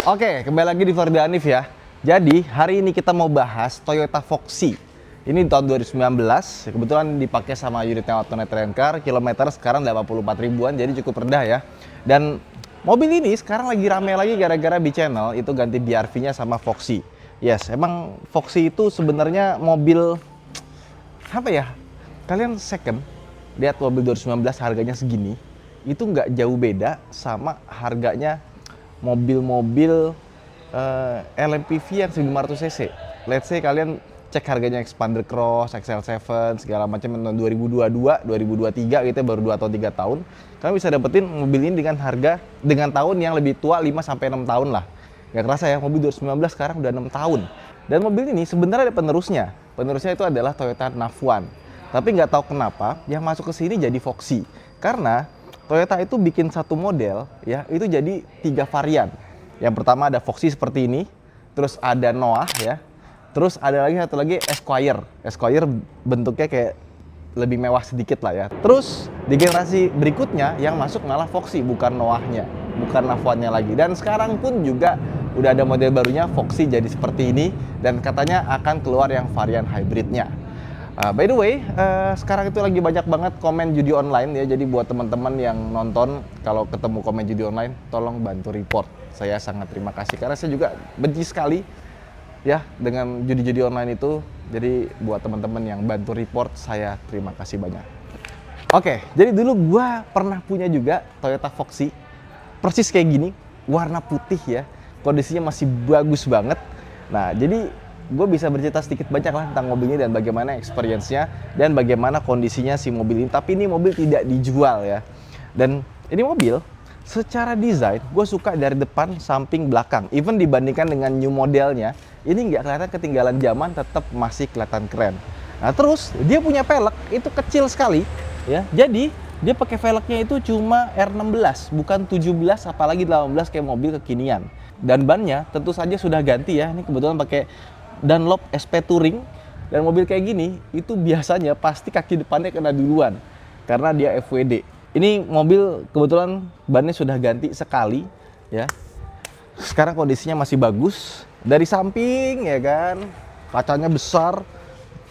Oke, kembali lagi di Fordi Hanif ya. Jadi, hari ini kita mau bahas Toyota Foxy. Ini tahun 2019, kebetulan dipakai sama unitnya Autonet Ranger, kilometer sekarang 84 ribuan, jadi cukup rendah ya. Dan mobil ini sekarang lagi rame lagi gara-gara B-Channel itu ganti BRV-nya sama Foxy. Yes, emang Foxy itu sebenarnya mobil, apa ya, kalian second, lihat mobil 2019 harganya segini, itu nggak jauh beda sama harganya mobil-mobil LMPV yang 1500 cc. Let's say kalian cek harganya Xpander Cross, XL7, segala macam tahun 2022, 2023 gitu baru 2 atau 3 tahun. Kalian bisa dapetin mobil ini dengan harga, dengan tahun yang lebih tua 5-6 tahun lah. Gak kerasa ya, mobil 2019 sekarang udah 6 tahun. Dan mobil ini sebenarnya ada penerusnya. Penerusnya itu adalah Toyota Nav1. Tapi nggak tahu kenapa yang masuk ke sini jadi Foxy. Karena Toyota itu bikin satu model ya, itu jadi 3 varian. Yang pertama ada Foxy seperti ini, terus ada Noah ya, terus ada lagi satu lagi Esquire. Esquire bentuknya kayak lebih mewah sedikit lah ya. Terus di generasi berikutnya yang masuk malah Foxy, bukan Noahnya, bukan Nav1-nya lagi. Dan sekarang pun juga udah ada model barunya Foxy jadi seperti ini, dan katanya akan keluar yang varian hybridnya. By the way, sekarang itu lagi banyak banget komen judi online ya. Jadi buat teman-teman yang nonton, kalau ketemu komen judi online, tolong bantu report. Saya sangat terima kasih karena saya juga benci sekali ya dengan judi-judi online itu. Jadi buat teman-teman yang bantu report, saya terima kasih banyak. Oke, jadi dulu gua pernah punya juga Toyota Foxy, persis kayak gini, warna putih ya, kondisinya masih bagus banget. Nah, jadi gue bisa bercerita sedikit banyak lah tentang mobil ini dan bagaimana experience-nya dan bagaimana kondisinya si mobil ini. Tapi ini mobil tidak dijual ya. Dan ini mobil secara desain gue suka dari depan, samping, belakang. Even dibandingkan dengan new modelnya, ini nggak kelihatan ketinggalan zaman, tetap masih kelihatan keren. Nah terus dia punya pelek itu kecil sekali ya. Jadi dia pakai velgnya itu cuma R16, bukan 17 apalagi 18 kayak mobil kekinian. Dan bannya tentu saja sudah ganti ya. Ini kebetulan pakai Dunlop SP Touring, dan mobil kayak gini itu biasanya pasti kaki depannya kena duluan karena dia FWD. Ini mobil kebetulan bannya sudah ganti sekali ya. Sekarang kondisinya masih bagus. Dari samping ya kan, kacanya besar,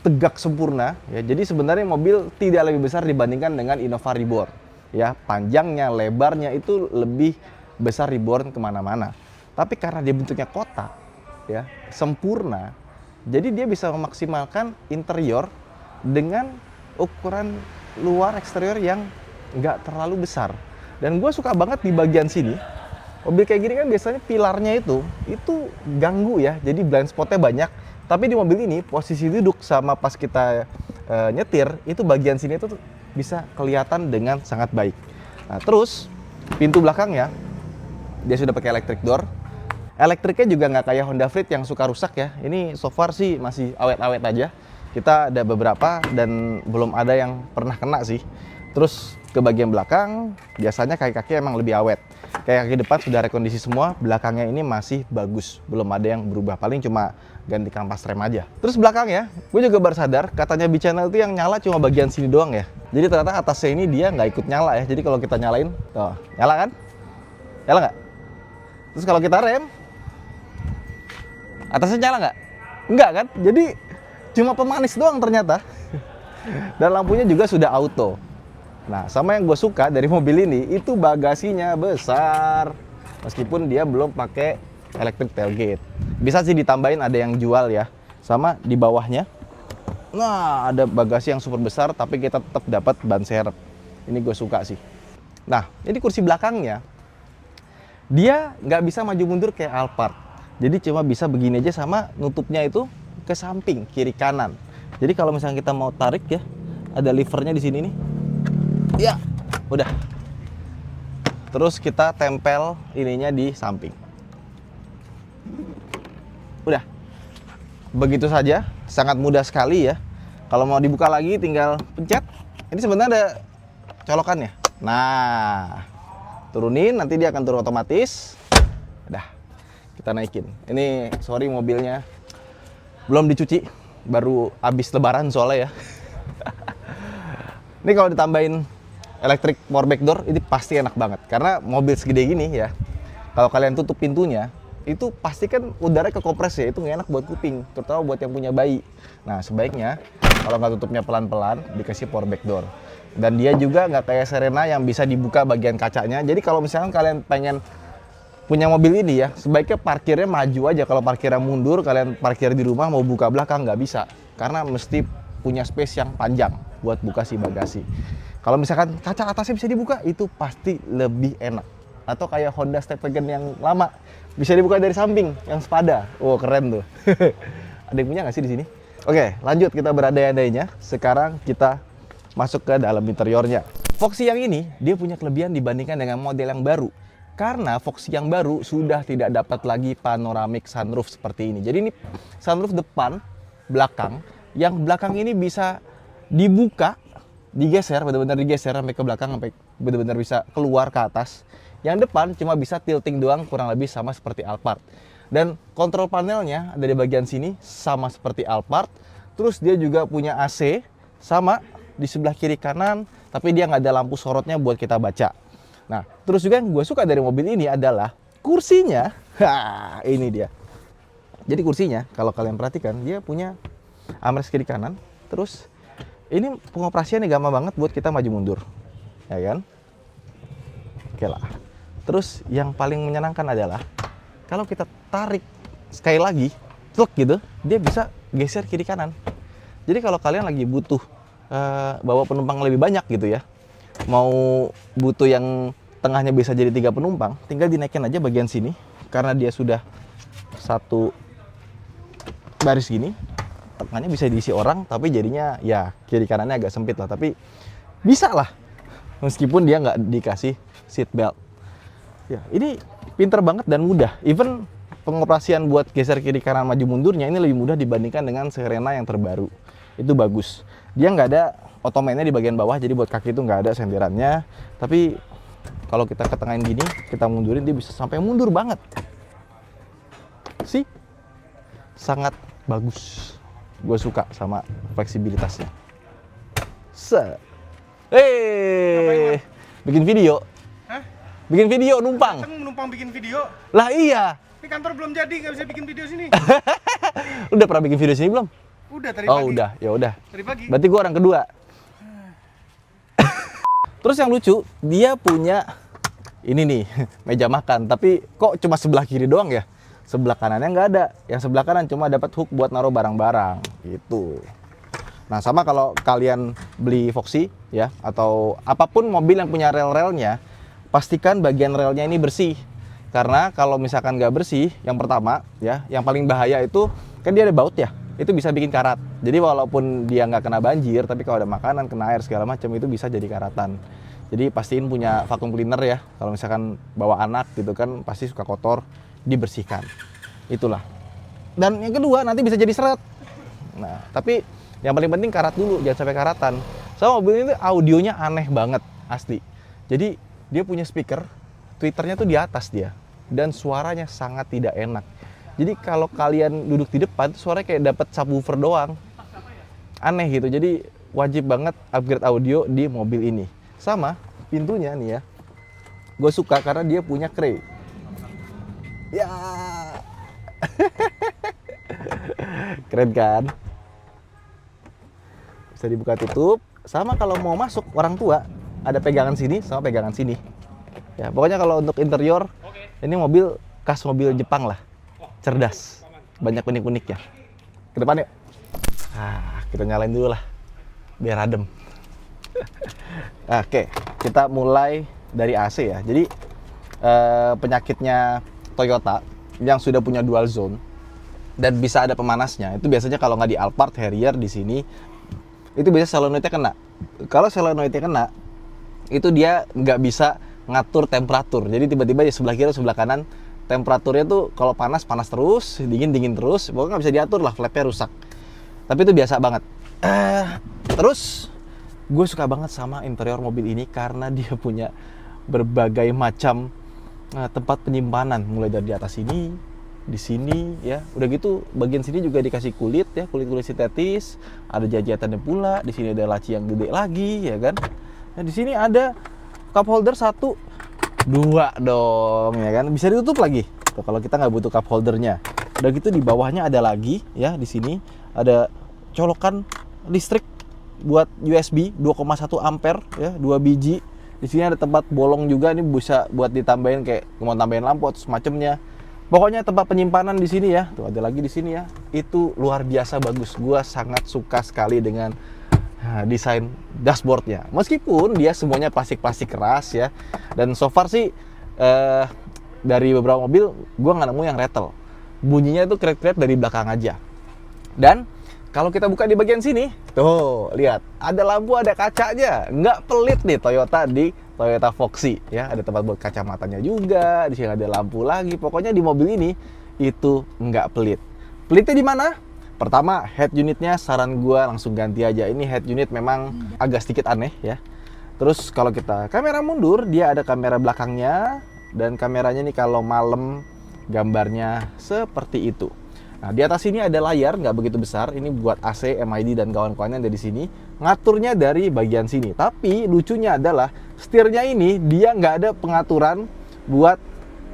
tegak sempurna ya. Jadi sebenarnya mobil tidak lebih besar dibandingkan dengan Innova Reborn ya. Panjangnya, lebarnya itu lebih besar Reborn kemana-mana. Tapi karena dia bentuknya kotak ya, sempurna, jadi dia bisa memaksimalkan interior dengan ukuran luar eksterior yang nggak terlalu besar. Dan gue suka banget di bagian sini, mobil kayak gini kan biasanya pilarnya itu ganggu ya, jadi blind spotnya banyak. Tapi di mobil ini posisi duduk sama pas kita nyetir itu bagian sini itu bisa kelihatan dengan sangat baik. Nah terus pintu belakangnya dia sudah pakai electric door. Elektriknya juga nggak kayak Honda Freed yang suka rusak ya. Ini so far sih masih awet-awet aja. Kita ada beberapa dan belum ada yang pernah kena sih. Terus ke bagian belakang, biasanya kaki-kaki emang lebih awet. Kayak kaki depan sudah rekondisi semua, belakangnya ini masih bagus. Belum ada yang berubah, paling cuma ganti kampas rem aja. Terus belakangnya, gue juga baru sadar, katanya B-Channel itu yang nyala cuma bagian sini doang ya. Jadi ternyata atasnya ini dia nggak ikut nyala ya. Jadi kalau kita nyalain, tuh, nyala kan? Nyala nggak? Terus kalau kita rem, atasnya nyala nggak? Enggak kan? Jadi cuma pemanis doang ternyata. Dan lampunya juga sudah auto. Nah, sama yang gue suka dari mobil ini, itu bagasinya besar. Meskipun dia belum pakai electric tailgate. Bisa sih ditambahin, ada yang jual ya. Sama di bawahnya. Nah, ada bagasi yang super besar, tapi kita tetap dapat ban serep. Ini gue suka sih. Nah, ini kursi belakangnya. Dia nggak bisa maju mundur kayak Alphard. Jadi cuma bisa begini aja, sama nutupnya itu ke samping, kiri kanan. Jadi kalau misalnya kita mau tarik ya, ada levernya di sini nih. Ya, udah. Terus kita tempel ininya di samping. Udah. Begitu saja, sangat mudah sekali ya. Kalau mau dibuka lagi tinggal pencet. Ini sebenarnya ada colokannya. Nah, turunin, nanti dia akan turun otomatis. Udah. Kita naikin. Ini sorry mobilnya belum dicuci, baru habis lebaran soalnya ya. Ini kalau ditambahin electric power back door ini pasti enak banget karena mobil segede gini ya. Kalau kalian tutup pintunya, itu pasti kan udara kekopres ya, itu nggak enak buat kuping, terutama buat yang punya bayi. Nah sebaiknya kalau nggak tutupnya pelan-pelan, dikasih power back door. Dan dia juga nggak kayak Serena yang bisa dibuka bagian kacanya. Jadi kalau misalkan kalian pengen punya mobil ini ya, sebaiknya parkirnya maju aja. Kalau parkirnya mundur, kalian parkir di rumah mau buka belakang nggak bisa, karena mesti punya space yang panjang buat buka si bagasi. Kalau misalkan kaca atasnya bisa dibuka, itu pasti lebih enak. Atau kayak Honda Stepwagon yang lama, bisa dibuka dari samping, yang sepada. Oh keren tuh. Ada yang punya nggak sih di sini? Oke, lanjut kita berandai-andainya. Sekarang kita masuk ke dalam interiornya. Foxy yang ini, dia punya kelebihan dibandingkan dengan model yang baru. Karena Foxy yang baru sudah tidak dapat lagi panoramic sunroof seperti ini. Jadi ini sunroof depan, belakang. Yang belakang ini bisa dibuka, digeser, benar-benar digeser sampai ke belakang, sampai benar-benar bisa keluar ke atas. Yang depan cuma bisa tilting doang, kurang lebih sama seperti Alphard. Dan kontrol panelnya ada di bagian sini, sama seperti Alphard. Terus dia juga punya AC, sama di sebelah kiri kanan, tapi dia nggak ada lampu sorotnya buat kita baca. Nah, terus juga yang gue suka dari mobil ini adalah kursinya. Ini dia. Jadi kursinya, kalau kalian perhatikan, dia punya armrest kiri kanan. Terus ini pengoperasiannya gampang banget buat kita maju mundur, ya kan? Oke lah. Terus yang paling menyenangkan adalah kalau kita tarik sekali lagi, truk gitu, dia bisa geser kiri kanan. Jadi kalau kalian lagi butuh bawa penumpang lebih banyak gitu ya, mau butuh yang tengahnya bisa jadi 3 penumpang, tinggal dinaikin aja bagian sini, karena dia sudah satu baris gini, tengahnya bisa diisi orang, tapi jadinya ya kiri kanannya agak sempit lah, tapi bisa lah, meskipun dia nggak dikasih seat belt. Ya, ini pinter banget dan mudah. Even pengoperasian buat geser kiri kanan maju mundurnya ini lebih mudah dibandingkan dengan Serena yang terbaru. Itu bagus. Dia nggak ada otomainnya di bagian bawah, jadi buat kaki itu nggak ada senderannya. Tapi kalau kita ketengahin gini, kita mundurin, dia bisa sampai mundur banget. Sih, sangat bagus. Gue suka sama fleksibilitasnya. Bikin video. Hah? Bikin video numpang. Numpang bikin video? Lah iya. Ini kantor belum jadi, nggak bisa bikin video sini. Udah pernah bikin video sini belum? Udah tadi Oh pagi. udah, ya udah. Tadi pagi. Berarti gua orang kedua. Terus yang lucu, dia punya ini nih, meja makan. Tapi kok cuma sebelah kiri doang ya? Sebelah kanannya nggak ada. Yang sebelah kanan cuma dapat hook buat naruh barang-barang. Gitu. Nah sama kalau kalian beli Foxy ya, atau apapun mobil yang punya rel-relnya, pastikan bagian relnya ini bersih. Karena kalau misalkan nggak bersih, yang pertama ya, yang paling bahaya itu kan dia ada baut ya, itu bisa bikin karat. Jadi walaupun dia nggak kena banjir, tapi kalau ada makanan, kena air segala macam, itu bisa jadi karatan. Jadi pastiin punya vacuum cleaner ya. Kalau misalkan bawa anak gitu kan, pasti suka kotor, dibersihkan. Itulah. Dan yang kedua nanti bisa jadi seret. Nah, tapi yang paling penting karat dulu, jangan sampai karatan. Soalnya mobil ini audionya aneh banget, asli. Jadi dia punya speaker, tweeternya tuh di atas dia, dan suaranya sangat tidak enak. Jadi kalau kalian duduk di depan, suaranya kayak dapat subwoofer doang. Aneh gitu. Jadi wajib banget upgrade audio di mobil ini. Sama pintunya nih ya, gue suka karena dia punya kray. Ya, keren kan? Bisa dibuka tutup. Sama kalau mau masuk orang tua, ada pegangan sini sama pegangan sini. Ya, pokoknya kalau untuk interior, ini mobil khas mobil Jepang lah. Cerdas, banyak unik-unik ya. Ke depan yuk. Kita nyalain dulu lah, biar adem. Oke, kita mulai dari AC ya. Jadi penyakitnya Toyota yang sudah punya dual zone dan bisa ada pemanasnya, itu biasanya kalau nggak di Alphard, Harrier di sini, itu biasanya solenoidnya kena. Kalau solenoidnya kena, itu dia nggak bisa ngatur temperatur. Jadi tiba-tiba di sebelah kiri, sebelah kanan, temperaturnya tuh kalau panas terus, dingin terus, pokoknya nggak bisa diatur lah, flapnya rusak. Tapi itu biasa banget. Terus gue suka banget sama interior mobil ini karena dia punya berbagai macam tempat penyimpanan, mulai dari di atas ini, di sini ya. Udah gitu bagian sini juga dikasih kulit ya, kulit sintetis, ada jajatannya pula. Di sini ada laci yang gede lagi ya kan. Nah, di sini ada cup holder 1, 2 dong ya kan, bisa ditutup lagi. Tuh, kalau kita nggak butuh cup holdernya. Udah gitu di bawahnya ada lagi ya, di sini ada colokan listrik buat USB 2,1 ampere ya, 2 biji. Di sini ada tempat bolong juga, ini bisa buat ditambahin kayak mau tambahin lampu atau semacamnya. Pokoknya tempat penyimpanan di sini ya. Tuh ada lagi di sini ya. Itu luar biasa bagus. Gua sangat suka sekali dengan desain dashboardnya. Meskipun dia semuanya plastik-plastik keras ya. Dan so far sih dari beberapa mobil gua nggak nemu yang rattle. Bunyinya itu kret-kret dari belakang aja. Dan kalau kita buka di bagian sini, tuh lihat ada lampu, ada kacanya, nggak pelit nih Toyota di Toyota Foxy ya. Ada tempat buat kacamatanya juga, di sini ada lampu lagi. Pokoknya di mobil ini itu nggak pelit. Pelitnya di mana? Pertama, head unitnya saran gua langsung ganti aja. Ini head unit memang agak sedikit aneh ya. Terus kalau kita kamera mundur, dia ada kamera belakangnya dan kameranya nih kalau malam gambarnya seperti itu. Nah, di atas sini ada layar, nggak begitu besar. Ini buat AC, MID, dan kawan-kawannya dari sini. Ngaturnya dari bagian sini. Tapi lucunya adalah setirnya ini dia nggak ada pengaturan buat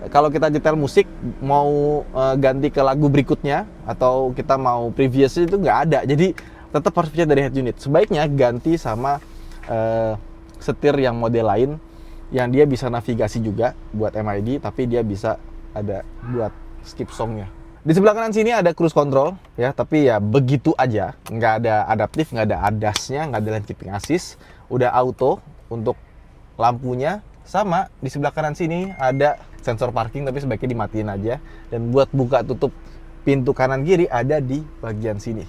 kalau kita nyetel musik mau ganti ke lagu berikutnya atau kita mau previous itu nggak ada. Jadi tetap harus pencet dari head unit. Sebaiknya ganti sama setir yang model lain yang dia bisa navigasi juga buat MID, tapi dia bisa ada buat skip songnya. Di sebelah kanan sini ada cruise control ya, tapi ya begitu aja, nggak ada adaptif, nggak ada ADAS-nya, nggak ada lane keeping assist, udah auto untuk lampunya. Sama di sebelah kanan sini ada sensor parking, tapi sebaiknya dimatiin aja. Dan buat buka tutup pintu kanan kiri ada di bagian sini.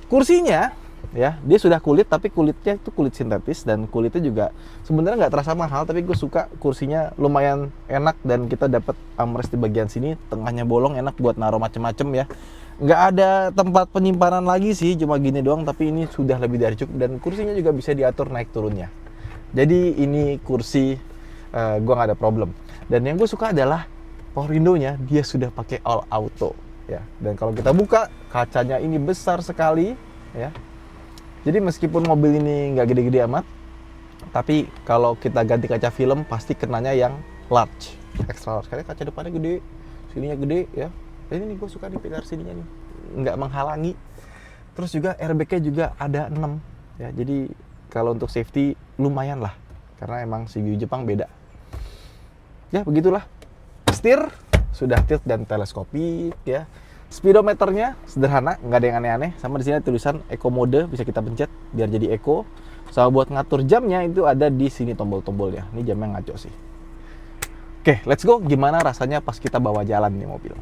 Kursinya ya, dia sudah kulit, tapi kulitnya itu kulit sintetis dan kulitnya juga sebenarnya nggak terasa mahal, tapi gue suka kursinya lumayan enak dan kita dapat armrest di bagian sini, tengahnya bolong, enak buat naruh macem-macem ya. Nggak ada tempat penyimpanan lagi sih, cuma gini doang, tapi ini sudah lebih dari cukup dan kursinya juga bisa diatur naik turunnya. Jadi ini kursi gue nggak ada problem. Dan yang gue suka adalah power window-nya dia sudah pakai all auto ya. Dan kalau kita buka kacanya ini besar sekali ya. Jadi meskipun mobil ini nggak gede-gede amat, tapi kalau kita ganti kaca film pasti kenanya yang large, extra large. Karena kaca depannya gede, sininya gede ya. Dan ini gue suka di pilar sininya nih, nggak menghalangi. Terus juga airbag-nya juga ada 6 ya. Jadi kalau untuk safety lumayan lah, karena emang CBU Jepang beda. Ya begitulah. Setir sudah tilt dan teleskopik ya. Speedometernya sederhana, nggak ada yang aneh-aneh. Sama di sini tulisan Eco Mode, bisa kita pencet biar jadi Eco. Sama buat ngatur jamnya itu ada di sini tombol-tombolnya. Ini jamnya ngaco sih. Oke, let's go. Gimana rasanya pas kita bawa jalan nih mobil?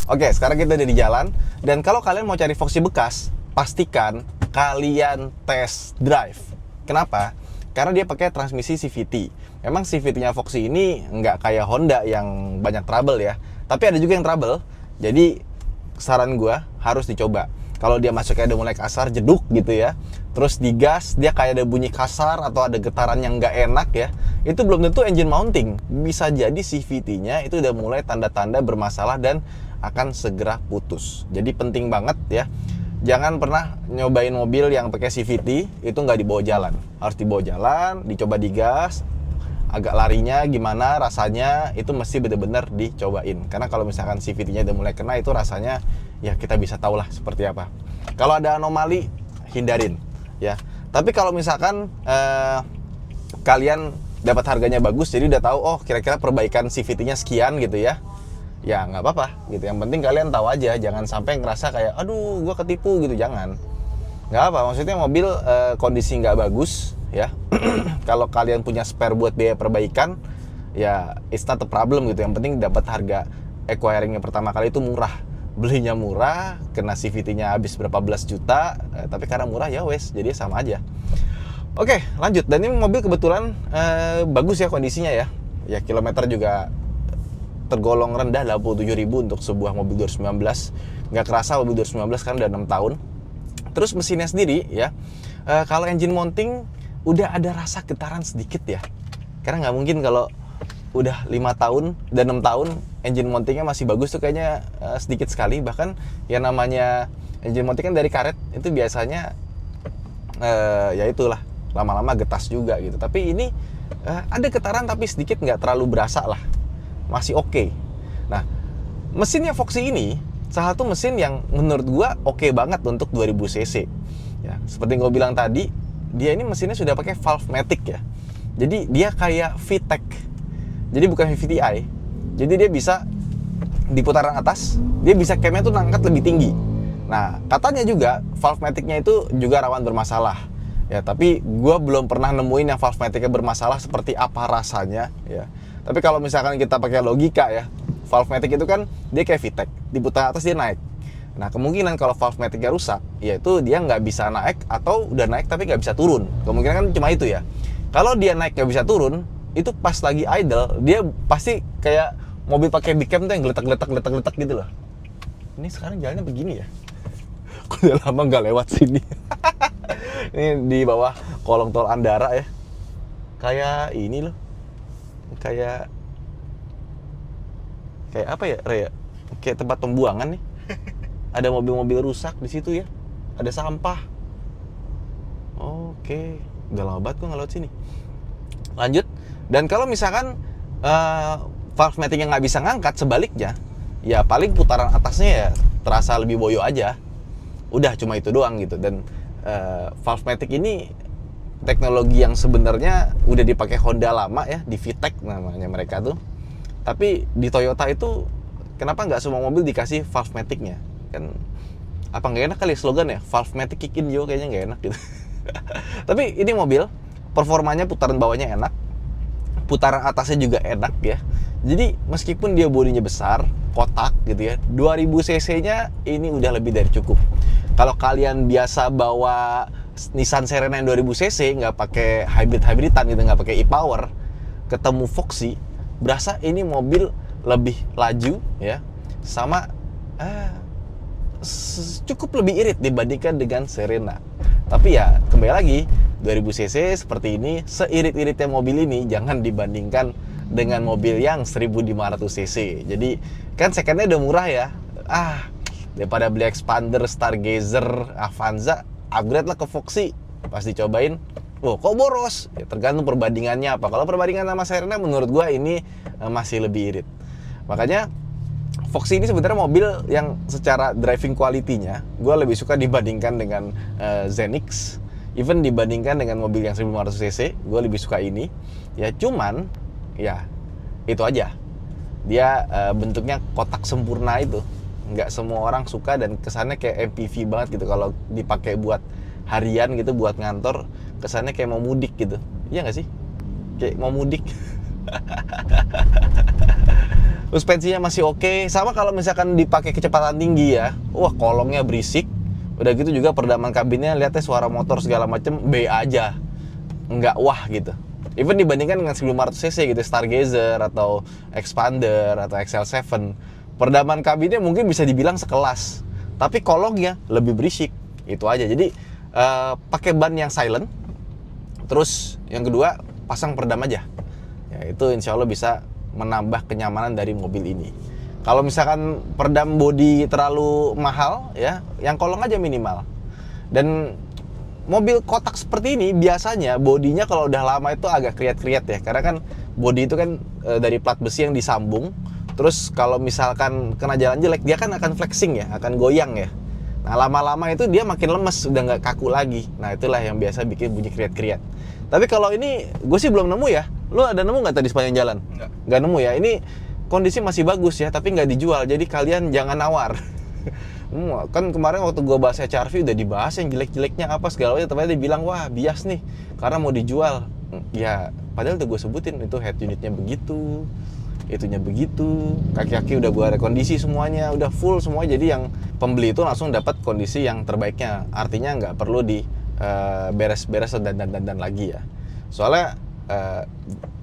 Oke, sekarang kita udah di jalan. Dan kalau kalian mau cari Foxy bekas, pastikan kalian test drive. Kenapa? Karena dia pakai transmisi CVT. Memang CVT-nya Foxy ini nggak kayak Honda yang banyak trouble ya. Tapi ada juga yang trouble. Jadi saran gue harus dicoba. Kalau dia masuknya ada mulai kasar, jeduk gitu ya. Terus digas, dia kayak ada bunyi kasar atau ada getaran yang nggak enak ya. Itu belum tentu engine mounting. Bisa jadi CVT-nya itu udah mulai tanda-tanda bermasalah dan akan segera putus. Jadi penting banget ya. Jangan pernah nyobain mobil yang pakai CVT, itu nggak dibawa jalan. Harus dibawa jalan, dicoba digas. Agak larinya gimana rasanya itu mesti benar-benar dicobain. Karena kalau misalkan CVT-nya udah mulai kena itu rasanya ya kita bisa tahu lah seperti apa. Kalau ada anomali hindarin ya. Tapi kalau misalkan kalian dapat harganya bagus jadi udah tahu oh kira-kira perbaikan CVT-nya sekian gitu ya. Ya nggak apa-apa gitu. Yang penting kalian tahu aja, jangan sampai ngerasa kayak aduh gue ketipu gitu, jangan. Nggak apa, maksudnya mobil kondisi nggak bagus ya. Kalau kalian punya spare buat biaya perbaikan ya it's not a problem gitu. Yang penting dapat harga acquiringnya pertama kali itu murah, belinya murah, kena CVT-nya habis berapa belas juta, tapi karena murah ya wes, jadi sama aja. Oke, lanjut. Dan ini mobil kebetulan bagus ya kondisinya ya. Ya kilometer juga tergolong rendah, 87.000 untuk sebuah mobil 2019. Nggak kerasa mobil 2019 kan udah 6 tahun. Terus mesinnya sendiri ya, kalau engine mounting udah ada rasa getaran sedikit ya. Karena nggak mungkin kalau udah 5 tahun dan 6 tahun engine mountingnya masih bagus tuh kayaknya sedikit sekali. Bahkan ya namanya engine mounting kan dari karet itu biasanya ya itulah lama-lama getas juga gitu. Tapi ini ada getaran tapi sedikit, nggak terlalu berasa lah, masih oke. Nah mesinnya Foxy ini salah satu mesin yang menurut gua oke banget untuk 2000 cc. Ya, seperti gue bilang tadi, dia ini mesinnya sudah pakai valve matic ya. Jadi dia kayak VTEC. Jadi bukan VVTi. Jadi dia bisa di putaran atas, dia bisa camnya tuh ngangkat lebih tinggi. Nah, katanya juga valve maticnya itu juga rawan bermasalah. Ya, tapi gue belum pernah nemuin yang valve maticnya bermasalah seperti apa rasanya. Ya, tapi kalau misalkan kita pakai logika ya, valve matic itu kan dia kayak VTEC, di putaran atas dia naik. Nah, kemungkinan kalau valve maticnya rusak, yaitu dia nggak bisa naik atau udah naik tapi nggak bisa turun. Kemungkinan kan cuma itu ya. Kalau dia naik nggak bisa turun, itu pas lagi idle, dia pasti kayak mobil pakai big cam tuh yang geletak gitu loh. Ini sekarang jalannya begini ya. Aku udah lama nggak lewat sini. Ini di bawah kolong tol Andara ya. Kayak ini loh. Kayak apa ya, Rea? Kayak tempat pembuangan nih. Ada mobil-mobil rusak di situ ya. Ada sampah. Oke, udah lama banget gue nggak lewat sini. Lanjut. Dan kalau misalkan valve maticnya nggak bisa ngangkat, sebaliknya, ya paling putaran atasnya ya terasa lebih boyo aja. Udah cuma itu doang gitu. Dan valve matic ini teknologi yang sebenarnya udah dipakai Honda lama ya, di VTEC namanya mereka tuh. Tapi di Toyota itu kenapa nggak semua mobil dikasih valve maticnya? Kan apa nggak enak kali slogan ya, valve matic kick in yo, kayaknya nggak enak gitu. Tapi ini mobil performanya, putaran bawahnya enak, putaran atasnya juga enak ya. Jadi meskipun dia bodinya besar, kotak gitu ya, 2000 cc nya ini udah lebih dari cukup. Kalau kalian biasa bawa Nissan Serena yang 2000 cc nggak pakai hybridan gitu, nggak pakai e-power, ketemu Foxy, berasa ini mobil lebih laju ya, sama cukup lebih irit dibandingkan dengan Serena. Tapi ya kembali lagi, 2000 cc seperti ini, seirit-iritnya mobil ini jangan dibandingkan dengan mobil yang 1500 cc. Jadi kan secondnya udah murah ya. Daripada beli Expander, Stargazer, Avanza, upgrade lah ke Foxy. Pas dicobain, kok boros? Ya, tergantung perbandingannya apa. Kalau perbandingan sama Serena, menurut gua ini masih lebih irit. Makanya Foxy ini sebenarnya mobil yang secara driving quality-nya gue lebih suka dibandingkan dengan Zenix. Even dibandingkan dengan mobil yang 1500 cc, gue lebih suka ini. Ya cuman, ya itu aja. Dia bentuknya kotak sempurna itu. Nggak semua orang suka dan kesannya kayak MPV banget gitu. Kalau dipakai buat harian gitu, buat ngantor, kesannya kayak mau mudik gitu. Iya nggak sih? Kayak mau mudik. Suspensinya masih oke. Sama kalau misalkan dipakai kecepatan tinggi ya, kolongnya berisik. Udah gitu juga peredaman kabinnya, lihatnya suara motor segala macem B aja, nggak wah gitu. Even dibandingkan dengan 1500 cc gitu, Stargazer atau Expander atau XL7, peredaman kabinnya mungkin bisa dibilang sekelas, tapi kolongnya lebih berisik. Itu aja. Jadi pakai ban yang silent. Terus yang kedua, pasang peredam aja. Ya, itu insya Allah bisa menambah kenyamanan dari mobil ini. Kalau misalkan peredam bodi terlalu mahal ya, yang kolong aja minimal. Dan mobil kotak seperti ini biasanya bodinya kalau udah lama itu agak kriat-kriat ya, karena kan bodi itu kan dari plat besi yang disambung. Terus kalau misalkan kena jalan jelek, dia kan akan flexing ya, akan goyang ya. Nah lama-lama itu dia makin lemes, udah nggak kaku lagi. Nah itulah yang biasa bikin bunyi kriat-kriat. Tapi kalau ini gue sih belum nemu ya. Lu ada nemu nggak tadi sepanjang jalan? Nggak nemu ya. Ini kondisi masih bagus ya, tapi nggak dijual. Jadi kalian jangan nawar. Kan kemarin waktu gue bahas HRV udah dibahas yang jelek-jeleknya apa segala macam. Tapi dia bilang wah bias nih karena mau dijual. Ya padahal udah gue sebutin itu head unitnya begitu, itunya begitu, kaki-kaki udah gue rekondisi semuanya, udah full semua. Jadi yang pembeli itu langsung dapat kondisi yang terbaiknya. Artinya nggak perlu di beres-beres dan lagi ya. Soalnya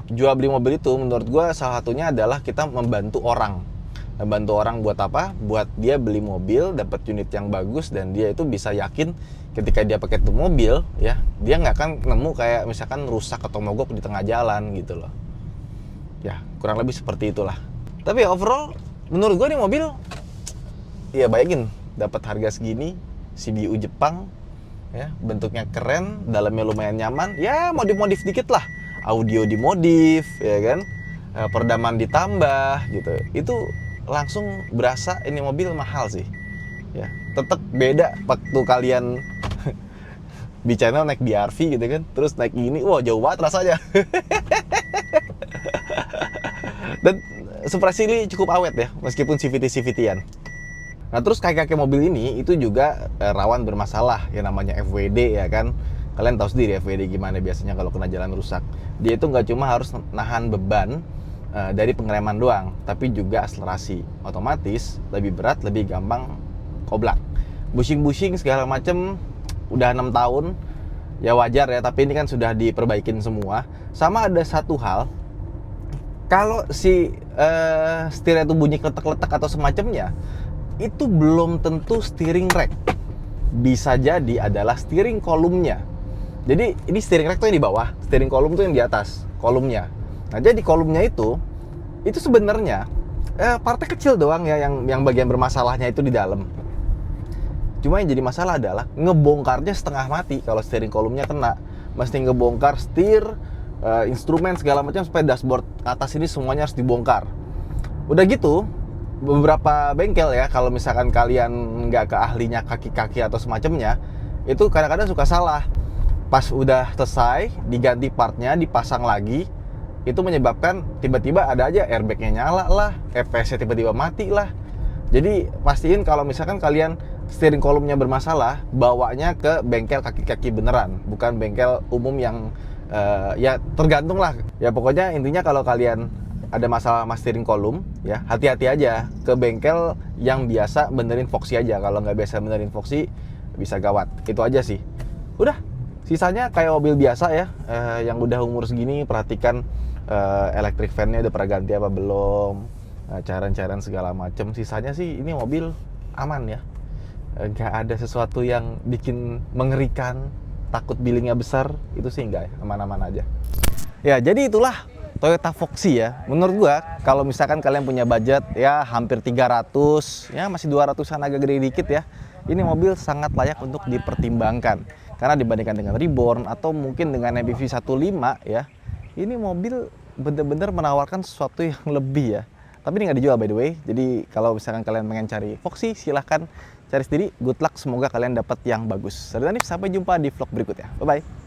jual beli mobil itu menurut gue salah satunya adalah kita membantu orang. Membantu orang buat apa? Buat dia beli mobil, dapat unit yang bagus, dan dia itu bisa yakin ketika dia pakai itu mobil ya, dia nggak akan nemu kayak misalkan rusak atau mogok di tengah jalan gitu loh. Ya kurang lebih seperti itulah. Tapi overall menurut gue nih mobil, ya bayangin dapat harga segini, CBU Jepang ya, bentuknya keren, dalamnya lumayan nyaman, ya modif-modif dikit lah, audio dimodif ya kan, peredaman ditambah gitu, itu langsung berasa ini mobil mahal sih. Ya, tetap beda waktu kalian di channel naik BRV gitu kan, terus naik ini, wah jauh banget rasanya. Dan surprisingly cukup awet ya, meskipun CVT-CVT-an. Nah terus kaki-kaki mobil ini itu juga rawan bermasalah, yang namanya FWD ya kan. Kalian tahu sendiri FWD gimana biasanya kalau kena jalan rusak. Dia itu nggak cuma harus nahan beban dari pengereman doang, tapi juga akselerasi. Otomatis lebih berat, lebih gampang koblak. Bushing-bushing segala macem udah 6 tahun, ya wajar ya, tapi ini kan sudah diperbaikin semua. Sama ada satu hal, kalau si setirnya itu bunyi kletek-kletek atau semacamnya, itu belum tentu steering rack. Bisa jadi adalah steering kolumnya. Jadi ini steering rack tuh yang di bawah, steering kolum tuh yang di atas, kolumnya. Nah jadi kolumnya itu sebenarnya partai kecil doang ya yang bagian bermasalahnya itu di dalam. Cuma yang jadi masalah adalah ngebongkarnya setengah mati kalau steering kolumnya kena. Mesti ngebongkar setir, instrumen segala macam supaya dashboard atas ini semuanya harus dibongkar. Udah gitu, beberapa bengkel ya, kalau misalkan kalian nggak ke ahlinya kaki-kaki atau semacamnya, itu kadang-kadang suka salah. Pas udah selesai, diganti partnya, dipasang lagi, itu menyebabkan tiba-tiba ada aja airbagnya nyala lah, EPS-nya tiba-tiba mati lah. Jadi pastiin kalau misalkan kalian steering kolumnya bermasalah, bawanya ke bengkel kaki-kaki beneran, bukan bengkel umum yang ya tergantung lah. Ya pokoknya intinya kalau kalian ada masalah sama steering kolum, ya hati-hati aja ke bengkel yang biasa benerin Foxy aja. Kalau nggak biasa benerin Foxy, bisa gawat. Itu aja sih. Udah, sisanya kayak mobil biasa ya, yang udah umur segini, perhatikan electric fan-nya udah pernah ganti apa belum, cairan-cairan segala macem. Sisanya sih ini mobil aman ya, nggak ada sesuatu yang bikin mengerikan, takut billingnya besar, itu sih enggak ya, aman-aman aja. Ya jadi itulah Toyota Foxy ya. Menurut gua kalau misalkan kalian punya budget ya hampir 300, ya masih 200-an agak gede dikit ya, ini mobil sangat layak untuk dipertimbangkan. Karena dibandingkan dengan Reborn atau mungkin dengan MPV 15 ya, ini mobil bener-bener menawarkan sesuatu yang lebih ya. Tapi ini nggak dijual by the way. Jadi kalau misalkan kalian pengen cari Foxy, silahkan cari sendiri. Good luck, semoga kalian dapat yang bagus. Saya Danif, sampai jumpa di vlog berikutnya. Bye-bye.